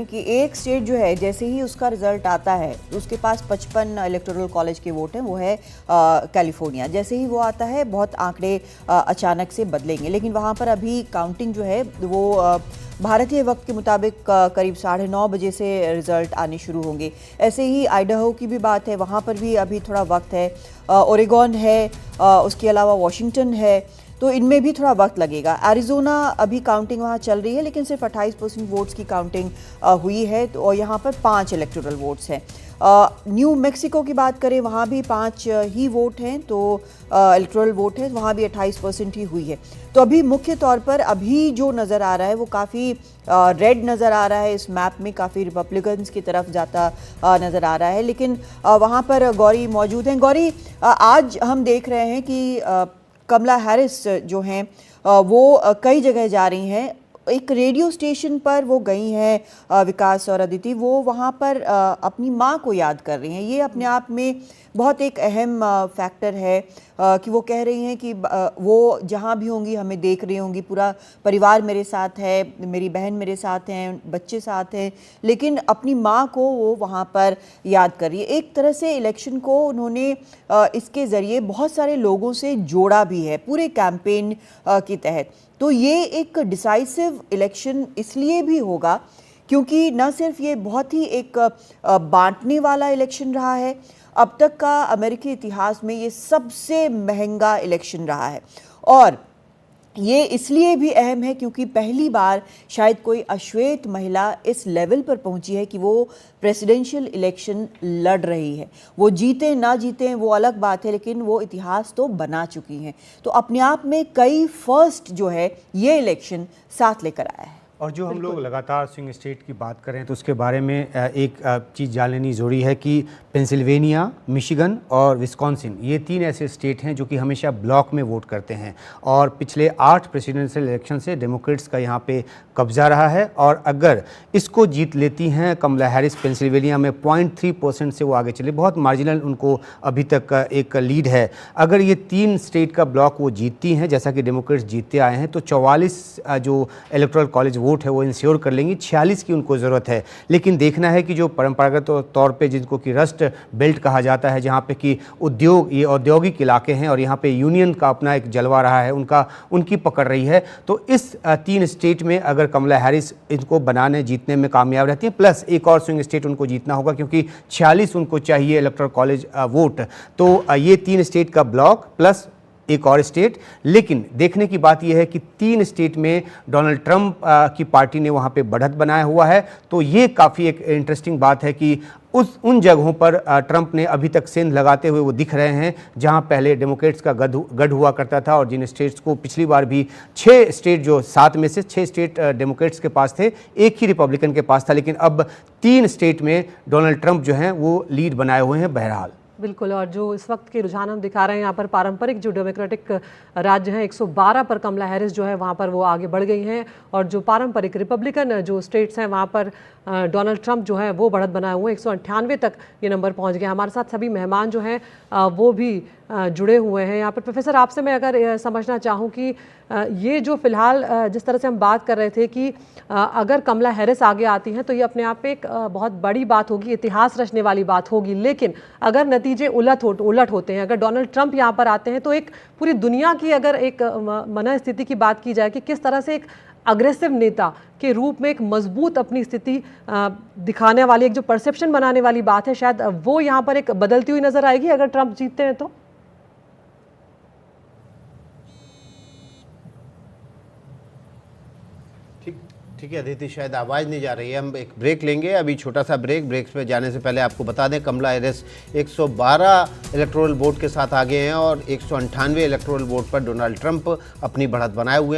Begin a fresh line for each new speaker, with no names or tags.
कि एक स्टेट जो है जैसे ही उसका रिजल्ट आता है उसके पास 55 इलेक्टोरल कॉलेज के वोट हैं, वो है कैलिफोर्निया। जैसे ही वो आता है बहुत आंकड़े अचानक से बदलेंगे, लेकिन वहाँ पर अभी काउंटिंग जो है वो भारतीय वक्त के मुताबिक करीब 9:30 बजे से रिजल्ट आने शुरू होंगे। ऐसे ही आइडाहो की भी बात है, वहाँ पर भी अभी थोड़ा वक्त है। ओरेगॉन है, उसके अलावा वाशिंगटन है, तो इनमें भी थोड़ा वक्त लगेगा। एरिज़ोना अभी काउंटिंग वहाँ चल रही है, लेकिन सिर्फ 28% वोट्स की काउंटिंग हुई है, तो और यहाँ पर 5 इलेक्टोरल वोट्स हैं। न्यू मैक्सिको की बात करें, वहाँ भी 5 ही वोट हैं, तो इलेक्टोरल वोट है, वहाँ भी 28% ही हुई है। तो अभी मुख्य तौर पर अभी जो नज़र आ रहा है वो काफ़ी रेड नज़र आ रहा है। इस मैप में काफ़ी रिपब्लिकन्स की तरफ जाता नज़र आ रहा है, लेकिन वहाँ पर गौरी मौजूद हैं। गौरी, आज हम देख रहे हैं कि कमला हैरिस जो हैं वो कई जगह जा रही हैं। एक रेडियो स्टेशन पर वो गई हैं, विकास और अदिति, वो वहाँ पर अपनी माँ को याद कर रही हैं। ये अपने आप में बहुत एक अहम फैक्टर है कि वो कह रही हैं कि वो जहाँ भी होंगी हमें देख रही होंगी, पूरा परिवार मेरे साथ है, मेरी बहन मेरे साथ हैं, बच्चे साथ हैं, लेकिन अपनी माँ को वो वहाँ पर याद कर रही है। एक तरह से इलेक्शन को उन्होंने इसके ज़रिए बहुत सारे लोगों से जोड़ा भी है पूरे कैंपेन के तहत। तो ये एक डिसाइसिव इलेक्शन इसलिए भी होगा क्योंकि न सिर्फ ये बहुत ही एक बांटने वाला इलेक्शन रहा है, अब तक का अमेरिकी इतिहास में ये सबसे महंगा इलेक्शन रहा है। और ये इसलिए भी अहम है क्योंकि पहली बार शायद कोई अश्वेत महिला इस लेवल पर पहुंची है कि वो प्रेसिडेंशियल इलेक्शन लड़ रही है। वो जीते ना जीते वो अलग बात है, लेकिन वो इतिहास तो बना चुकी हैं। तो अपने आप में कई फर्स्ट जो है ये इलेक्शन साथ लेकर आया है।
और जो हम लोग लगातार स्विंग स्टेट की बात करें तो उसके बारे में एक चीज़ जान लेनी ज़रूरी है कि पेंसिल्वेनिया, मिशिगन और विस्कॉन्सिन, ये 3 ऐसे स्टेट हैं जो कि हमेशा ब्लॉक में वोट करते हैं। और पिछले 8 प्रेसिडेंशियल इलेक्शन से डेमोक्रेट्स का यहाँ पे कब्जा रहा है। और अगर इसको जीत लेती हैं कमला हैरिस पेंसिल्वेनिया में 0.3% से वो आगे चले, बहुत मार्जिनल उनको अभी तक एक लीड है। अगर ये 3 स्टेट का ब्लॉक वो जीतती हैं जैसा कि डेमोक्रेट्स जीतते आए हैं, तो 44 जो इलेक्टोरल कॉलेज वोट है वो इंश्योर कर लेंगी। 46 की उनको ज़रूरत है। लेकिन देखना है कि जो परंपरागत तौर पे जिनको कि रस्ट बेल्ट कहा जाता है, जहाँ पे कि उद्योग, ये औद्योगिक इलाके हैं और यहाँ पे यूनियन का अपना एक जलवा रहा है, उनकी पकड़ रही है। तो इस 3 स्टेट में अगर कमला हैरिस इनको बनाने जीतने में कामयाब रहती है, प्लस एक और स्विंग स्टेट उनको जीतना होगा क्योंकि 46 उनको चाहिए इलेक्टोरल कॉलेज वोट, तो ये 3 स्टेट का ब्लॉक प्लस एक और स्टेट। लेकिन देखने की बात यह है कि 3 स्टेट में डोनाल्ड ट्रंप की पार्टी ने वहाँ पे बढ़त बनाया हुआ है। तो ये काफ़ी एक इंटरेस्टिंग बात है कि उन जगहों पर ट्रंप ने अभी तक सेंध लगाते हुए वो दिख रहे हैं जहां पहले डेमोक्रेट्स का गढ़ हुआ करता था, और जिन स्टेट्स को पिछली बार भी 6 स्टेट, जो 7 में से 6 स्टेट डेमोक्रेट्स के पास थे, एक ही रिपब्लिकन के पास था, लेकिन अब 3 स्टेट में डोनाल्ड ट्रंप जो हैं वो लीड बनाए हुए हैं बहरहाल।
बिल्कुल। और जो इस वक्त के रुझान हम दिखा रहे हैं यहाँ पर, पारंपरिक जो डेमोक्रेटिक राज्य हैं 112 पर कमला हैरिस जो है वहाँ पर वो आगे बढ़ गई हैं, और जो पारंपरिक रिपब्लिकन जो स्टेट्स हैं वहाँ पर डोनाल्ड ट्रंप जो है वो बढ़त बनाए हुए हैं। 198 तक ये नंबर पहुँच गया। हमारे साथ सभी मेहमान जो हैं वो भी जुड़े हुए हैं यहाँ पर। प्रोफेसर, आपसे मैं अगर समझना चाहूँ कि ये जो फिलहाल जिस तरह से हम बात कर रहे थे कि अगर कमला हैरिस आगे आती हैं तो ये अपने आप में एक बहुत बड़ी बात होगी, इतिहास रचने वाली बात होगी। लेकिन अगर नतीजे उलट होते हैं, अगर डोनाल्ड ट्रंप यहाँ पर आते हैं, तो एक पूरी दुनिया की अगर एक मनस्थिति की बात की जाए कि किस तरह से एक अग्रेसिव नेता के रूप में एक मजबूत अपनी स्थिति दिखाने वाली, एक जो परसेप्शन बनाने वाली बात है, शायद वो यहाँ पर एक बदलती हुई नजर आएगी अगर ट्रंप जीतते हैं तो।
ठीक है अदिति, शायद आवाज़ नहीं जा रही है, हम एक ब्रेक लेंगे अभी, छोटा सा ब्रेक में जाने से पहले आपको बता दें कमला हैरिस 112 इलेक्टोरल वोट के साथ आगे हैं और 198 इलेक्टोरल वोट पर डोनाल्ड ट्रंप अपनी बढ़त बनाए हुए हैं।